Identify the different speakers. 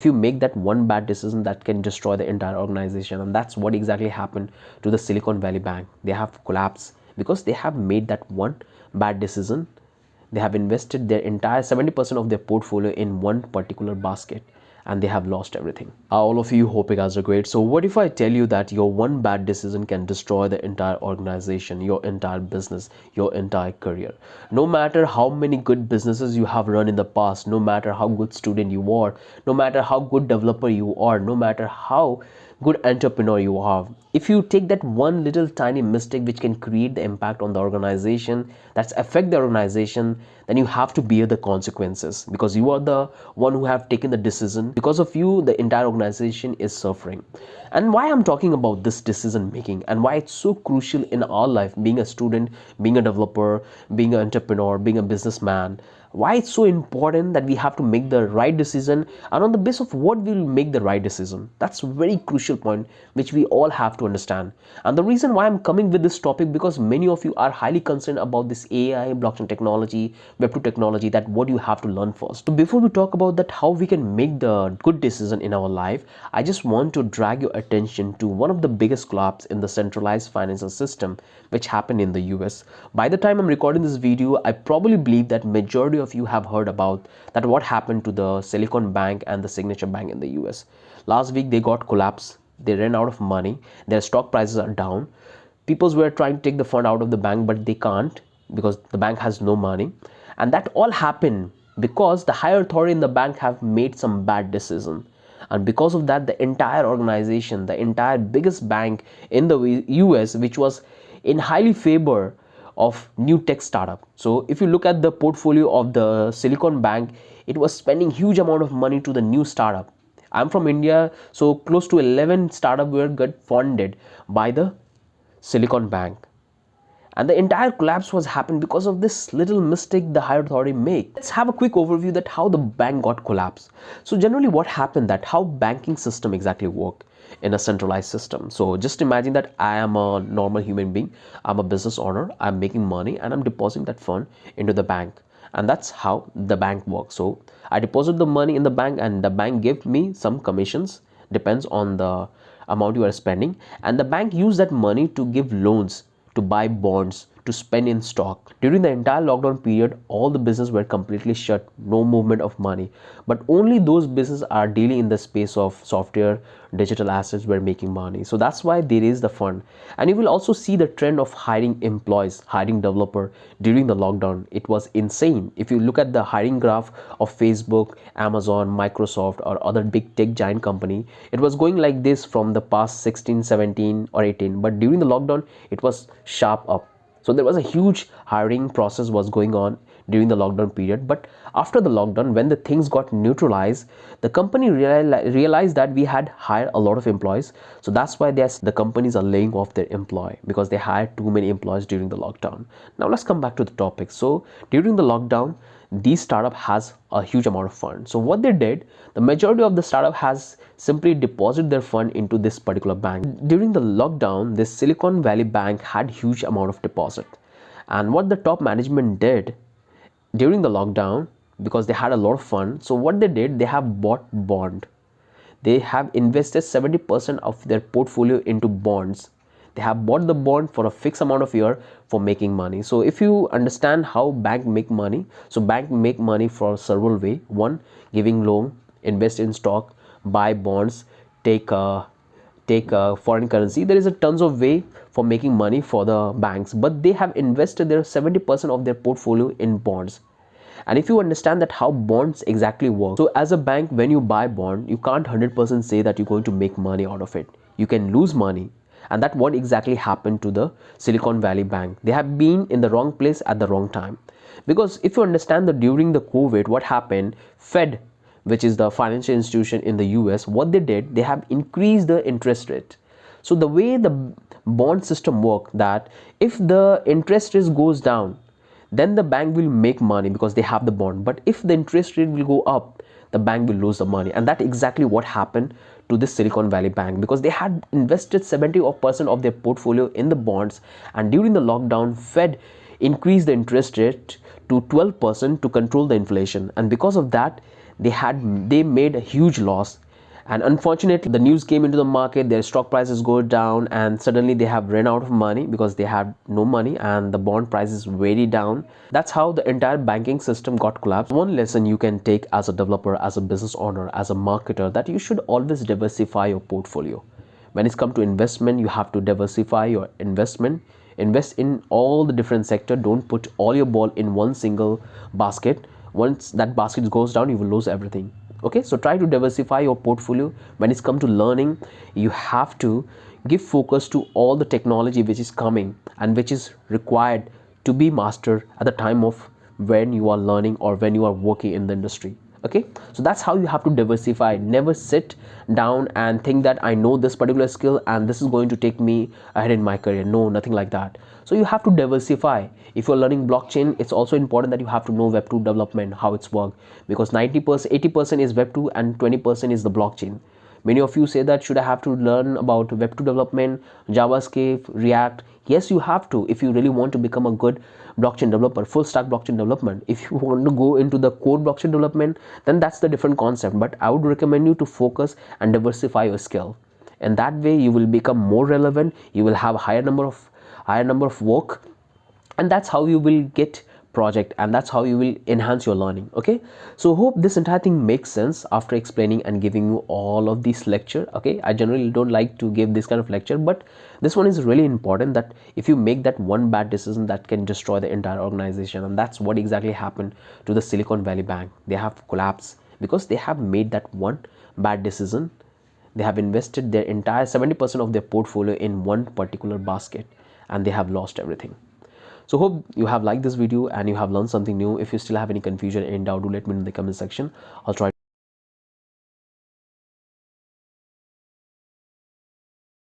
Speaker 1: if you make that one bad decision, that can destroy the entire organization. And that's what exactly happened to the Silicon Valley Bank. They have collapsed because they have made that one bad decision. They have invested their entire 70% of their portfolio in one particular basket, and they have lost everything. All of you, hope you guys are great. So what if I tell you that your one bad decision can destroy the entire organization, your entire business, your entire career? No matter how many good businesses you have run in the past, no matter how good student you are, no matter how good developer you are, no matter how good entrepreneur you are, if you take that one little tiny mistake which can create the impact on the organization, that's affect the organization, then you have to bear the consequences, because you are the one who have taken the decision. Because of you, the entire organization is suffering. And why I'm talking about this decision making, and why it's so crucial in our life, being a student, being a developer, being an entrepreneur, being a businessman, why it's so important that we have to make the right decision, and on the basis of what we will make the right decision. That's a very crucial point which we all have to understand. And the reason why I'm coming with this topic, because many of you are highly concerned about this AI, blockchain technology, web2 technology, that what you have to learn first. So before we talk about that, how we can make the good decision in our life, I just want to drag your attention to one of the biggest collapse in the centralized financial system which happened in the US. By the time I'm recording this video, I probably believe that majority of you have heard about that what happened to the Silicon Bank and the Signature Bank in the US. Last week they got collapsed. They ran out of money. Their stock prices are down. People were trying to take the fund out of the bank, but they can't because the bank has no money. And that all happened because the higher authority in the bank have made some bad decision. And because of that, the entire organization, the entire biggest bank in the US, which was in highly favor of new tech startup. So if you look at the portfolio of the Silicon Bank, it was spending huge amount of money to the new startup. I'm from India, so close to 11 startups were got funded by the Silicon Bank. And the entire collapse was happened because of this little mistake the higher authority made. Let's have a quick overview that how the bank got collapsed. So generally what happened, that how banking system exactly work in a centralized system. So just imagine that I am a normal human being, I'm a business owner, I'm making money and I'm depositing that fund into the bank. And that's how the bank works. So I deposit the money in the bank and the bank give me some commissions, depends on the amount you are spending, and the bank use that money to give loans, to buy bonds, to spend in stock. During the entire lockdown period, all the businesses were completely shut, no movement of money. But only those businesses are dealing in the space of software, digital assets were making money. So that's why there is the fund. And you will also see the trend of hiring employees, hiring developer during the lockdown. It was insane. If you look at the hiring graph of Facebook, Amazon, Microsoft, or other big tech giant company, it was going like this from the past 16, 17 or 18. But during the lockdown, it was sharp up. So there was a huge hiring process was going on during the lockdown period. But after the lockdown, when the things got neutralized, the company realized that we had hired a lot of employees. So that's why the companies are laying off their employee, because they hired too many employees during the lockdown. Now let's come back to the topic. So during the lockdown, these startup has a huge amount of funds. So what they did, the majority of the startup has simply deposited their fund into this particular bank. During the lockdown, this Silicon Valley Bank had huge amount of deposit. And what the top management did during the lockdown, because they had a lot of fun, so what they did, they have bought bond. They have invested 70% of their portfolio into bonds. They have bought the bond for a fixed amount of year for making money. So if you understand how bank make money, so bank make money for several way. One, giving loan, invest in stock, buy bonds, take foreign currency. There is a tons of way for making money for the banks, but they have invested their 70% of their portfolio in bonds. And if you understand that how bonds exactly work, so as a bank, when you buy bond, you can't 100% say that you're going to make money out of it. You can lose money. And that's what exactly happened to the Silicon Valley Bank. They have been in the wrong place at the wrong time. Because if you understand that during the COVID, what happened, Fed, which is the financial institution in the US, what they did, they have increased the interest rate. So the way the bond system works, that if the interest rate goes down, then the bank will make money because they have the bond. But if the interest rate will go up, the bank will lose the money. And that's exactly what happened to this Silicon Valley Bank, because they had invested 70% of their portfolio in the bonds. And during the lockdown, Fed increased the interest rate to 12% to control the inflation. And because of that, they made a huge loss. And unfortunately, the news came into the market, their stock prices go down, and suddenly they have run out of money because they have no money, and the bond prices very down. That's how the entire banking system got collapsed. One lesson you can take as a developer, as a business owner, as a marketer, that you should always diversify your portfolio. When it's come to investment, you have to diversify your investment. Invest in all the different sector. Don't put all your ball in one single basket. Once that basket goes down, you will lose everything. Okay, so try to diversify your portfolio. When it's come to learning, you have to give focus to all the technology which is coming and which is required to be mastered at the time of when you are learning or when you are working in the industry. Okay, so that's how you have to diversify. Never sit down and think that I know this particular skill and this is going to take me ahead in my career. No, nothing like that. So you have to diversify. If you're learning blockchain, it's also important that you have to know web 2 development, how it's work, because 90% 80% is web 2 and 20% is the blockchain. Many of you say that should I have to learn about web 2 development, JavaScript, React? Yes, you have to if you really want to become a good blockchain developer, full stack blockchain development. If you want to go into the core blockchain development, then that's the different concept. But I would recommend you to focus and diversify your skill. And that way you will become more relevant. You will have a higher number of work, and that's how you will get project, and that's how you will enhance your learning. Okay, so hope this entire thing makes sense after explaining and giving you all of this lecture. Okay, I generally don't like to give this kind of lecture, but this one is really important, that if you make that one bad decision, that can destroy the entire organization. And that's what exactly happened to the Silicon Valley Bank. They have collapsed because they have made that one bad decision. They have invested their entire 70% of their portfolio in one particular basket, and they have lost everything. So hope you have liked this video and you have learned something new. If you still have any confusion, any doubt, do let me know in the comment section. I'll try